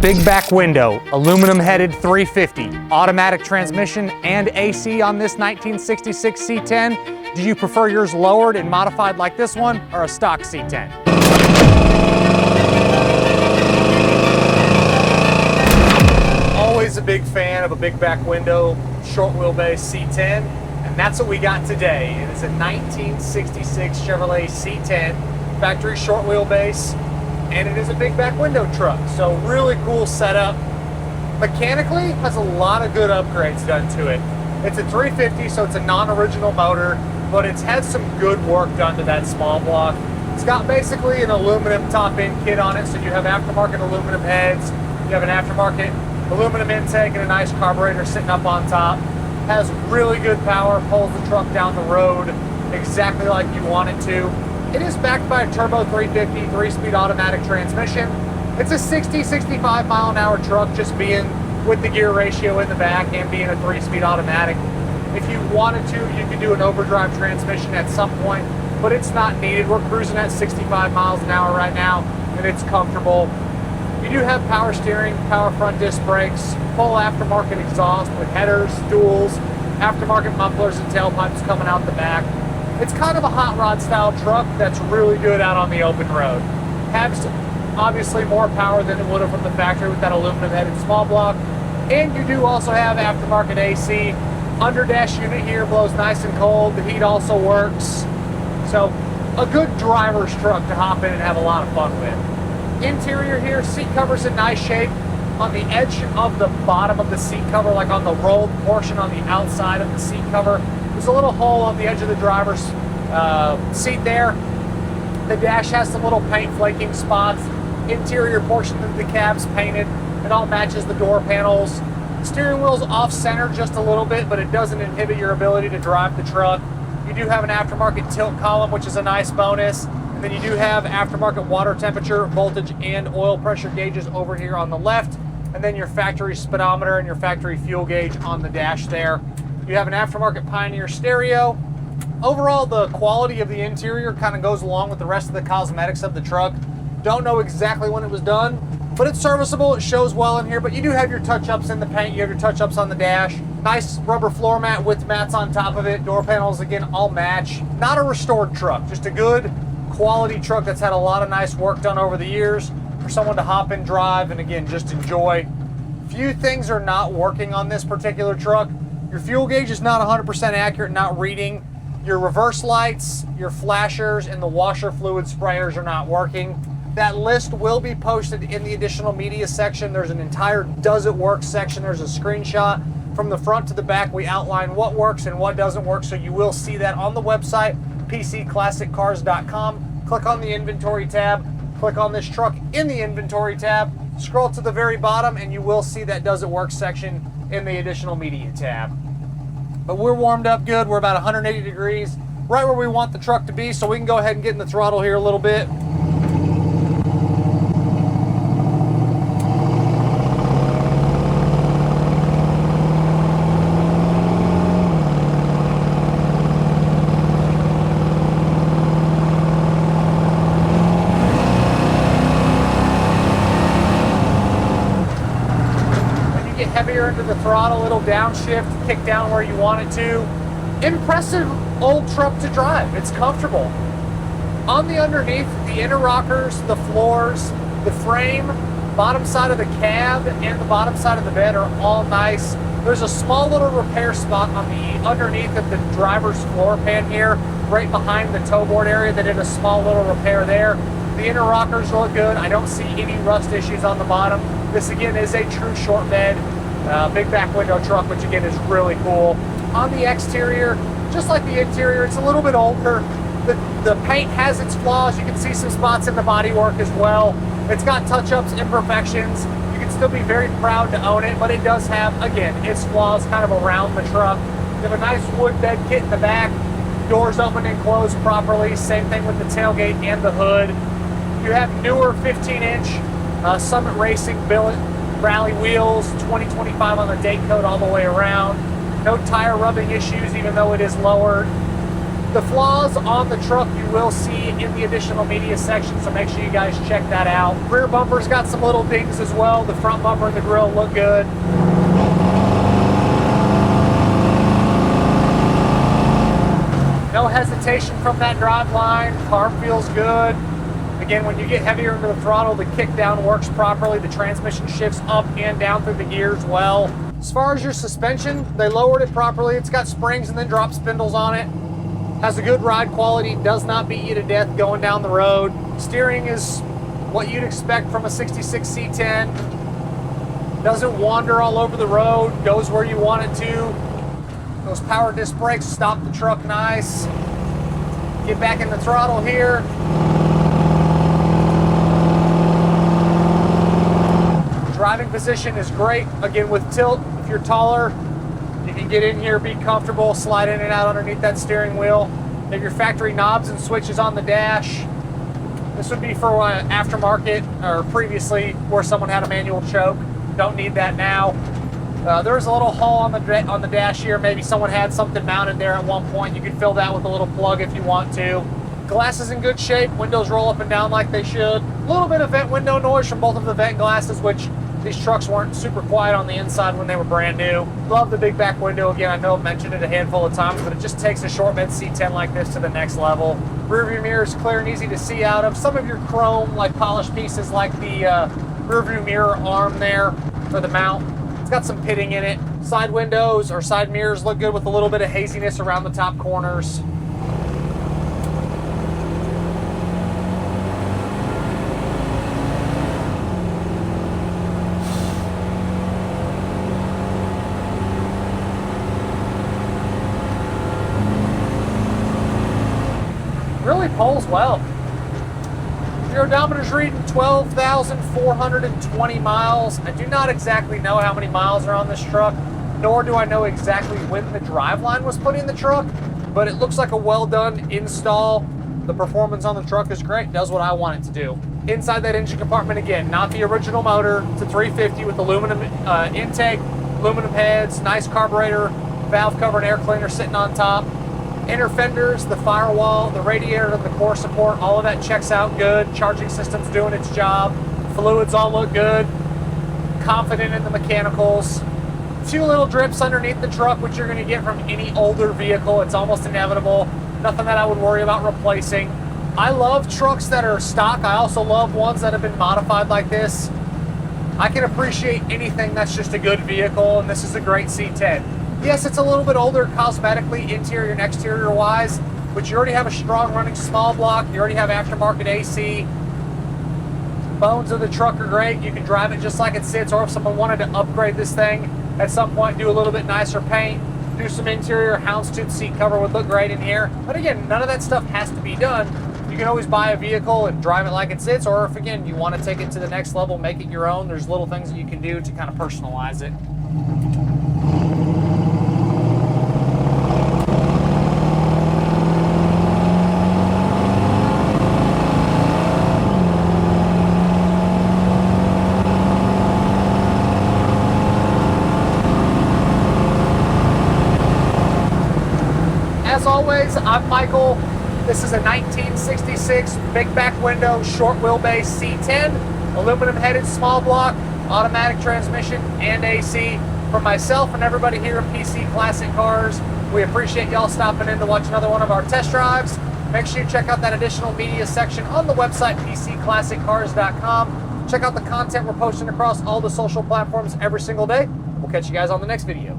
Big back window, aluminum headed 350, automatic transmission and AC on this 1966 C10. Do you prefer yours lowered and modified like this one or a stock C10? Always a big fan of a big back window, short wheelbase C10, and that's what we got today. It is a 1966 Chevrolet C10, factory short wheelbase, and it is a big back window truck. So really cool setup. Mechanically, has a lot of good upgrades done to it. It's a 350, so it's a non-original motor, but it's had some good work done to that small block. It's got basically an aluminum top end kit on it, so you have aftermarket aluminum heads, you have an aftermarket aluminum intake and a nice carburetor sitting up on top. Has really good power, pulls the truck down the road exactly like you want it to. It is backed by a turbo 350 3-speed automatic transmission. It's a 60-65 mile an hour truck, just being with the gear ratio in the back and being a 3-speed automatic. If you wanted to, you could do an overdrive transmission at some point, but it's not needed. We're cruising at 65 miles an hour right now, and it's comfortable. You do have power steering, power front disc brakes, full aftermarket exhaust with headers, duals, aftermarket mufflers and tailpipes coming out the back. It's kind of a hot rod style truck that's really good out on the open road. Has obviously more power than it would have from the factory with that aluminum headed small block. And you do also have aftermarket AC. Under dash unit here blows nice and cold. The heat also works. So a good driver's truck to hop in and have a lot of fun with. Interior here, seat cover's in nice shape. On the edge of the bottom of the seat cover, like on the rolled portion on the outside of the seat cover, there's a little hole on the edge of the driver's seat there. The dash has some little paint flaking spots. Interior portion of the cab's painted. It all matches the door panels. Steering wheel's off center just a little bit, but it doesn't inhibit your ability to drive the truck. You do have an aftermarket tilt column, which is a nice bonus. And then you do have aftermarket water temperature, voltage, and oil pressure gauges over here on the left. And then your factory speedometer and your factory fuel gauge on the dash there. You have an aftermarket Pioneer stereo. Overall, the quality of the interior kind of goes along with the rest of the cosmetics of the truck. Don't know exactly when it was done, but it's serviceable. It shows well in here, but you do have your touch-ups in the paint. You have your touch-ups on the dash. Nice rubber floor mat with mats on top of it. Door panels, again, all match. Not a restored truck, just a good quality truck that's had a lot of nice work done over the years for someone to hop and drive and, again, just enjoy. Few things are not working on this particular truck. Your fuel gauge is not 100% accurate, not reading. Your reverse lights, your flashers, and the washer fluid sprayers are not working. That list will be posted in the additional media section. There's an entire does it work section. There's a screenshot from the front to the back. We outline what works and what doesn't work, so you will see that on the website, pcclassiccars.com. Click on the inventory tab, click on this truck in the inventory tab, scroll to the very bottom, and you will see that does it work section in the additional media tab. But we're warmed up good. We're about 180 degrees, right where we want the truck to be, so we can go ahead and get in the throttle here a little bit. Heavier into the throttle, it'll downshift, kick down where you want it to. Impressive old truck to drive. It's comfortable. On the underneath, the inner rockers, the floors, the frame, bottom side of the cab, and the bottom side of the bed are all nice. There's a small little repair spot on the underneath of the driver's floor pan here, right behind the toe board area. They did a small little repair there. The inner rockers look good. I don't see any rust issues on the bottom. This, again, is a true short bed. Big back window truck, which again is really cool. On the exterior, just like the interior, it's a little bit older. The paint has its flaws. You can see some spots in the bodywork as well. It's got touch-ups, imperfections. You can still be very proud to own it, but it does have, again, its flaws kind of around the truck. You have a nice wood bed kit in the back. Doors open and close properly. Same thing with the tailgate and the hood. You have newer 15-inch Summit Racing billet rally wheels, 2025 on the date code all the way around. No tire rubbing issues, even though it is lowered. The flaws on the truck you will see in the additional media section, so make sure you guys check that out. Rear bumper's got some little dings as well. The front bumper and the grille look good. No hesitation from that drive line. Car feels good. Again, when you get heavier into the throttle, the kick down works properly. The transmission shifts up and down through the gears well. As far as your suspension, they lowered it properly. It's got springs and then drop spindles on it. Has a good ride quality, does not beat you to death going down the road. Steering is what you'd expect from a 66 C10. Doesn't wander all over the road, goes where you want it to. Those power disc brakes stop the truck nice. Get back in the throttle here. Driving position is great. Again, with tilt, if you're taller, you can get in here, be comfortable, slide in and out underneath that steering wheel. They have your factory knobs and switches on the dash. This would be for aftermarket, or previously where someone had a manual choke. Don't need that now. There's a little hole on the dash here. Maybe someone had something mounted there at one point. You can fill that with a little plug if you want to. Glass is in good shape. Windows roll up and down like they should. A little bit of vent window noise from both of the vent glasses, which these trucks weren't super quiet on the inside when they were brand new. Love the big back window. Again, I know I've mentioned it a handful of times, but it just takes a short bed C10 like this to the next level. Rear view mirror is clear and easy to see out of. Some of your chrome, like polished pieces, like the rear view mirror arm there for the mount. It's got some pitting in it. Side windows or side mirrors look good with a little bit of haziness around the top corners. Really pulls well. Your odometer's reading 12,420 miles. I do not exactly know how many miles are on this truck, nor do I know exactly when the driveline was put in the truck, but it looks like a well done install. The performance on the truck is great, does what I want it to do. Inside that engine compartment, again, not the original motor. It's a 350 with aluminum intake, aluminum heads, nice carburetor, valve cover and air cleaner sitting on top. Inner fenders, the firewall, the radiator, and the core support, all of that checks out good. Charging system's doing its job. Fluids all look good. Confident in the mechanicals. Few little drips underneath the truck, which you're going to get from any older vehicle. It's almost inevitable. Nothing that I would worry about replacing. I love trucks that are stock. I also love ones that have been modified like this. I can appreciate anything that's just a good vehicle, and this is a great C10. Yes, it's a little bit older cosmetically, interior and exterior wise, but you already have a strong running small block. You already have aftermarket AC. Bones of the truck are great. You can drive it just like it sits, or if someone wanted to upgrade this thing at some point, do a little bit nicer paint, do some interior, houndstooth seat cover would look great in here. But again, none of that stuff has to be done. You can always buy a vehicle and drive it like it sits, or if again, you want to take it to the next level, make it your own, there's little things that you can do to kind of personalize it. As always, I'm Michael. This is a 1966 big back window, short wheelbase C10, aluminum headed small block, automatic transmission and AC. For myself and everybody here at PC Classic Cars, we appreciate y'all stopping in to watch another one of our test drives. Make sure you check out that additional media section on the website, PCClassicCars.com. Check out the content we're posting across all the social platforms every single day. We'll catch you guys on the next video.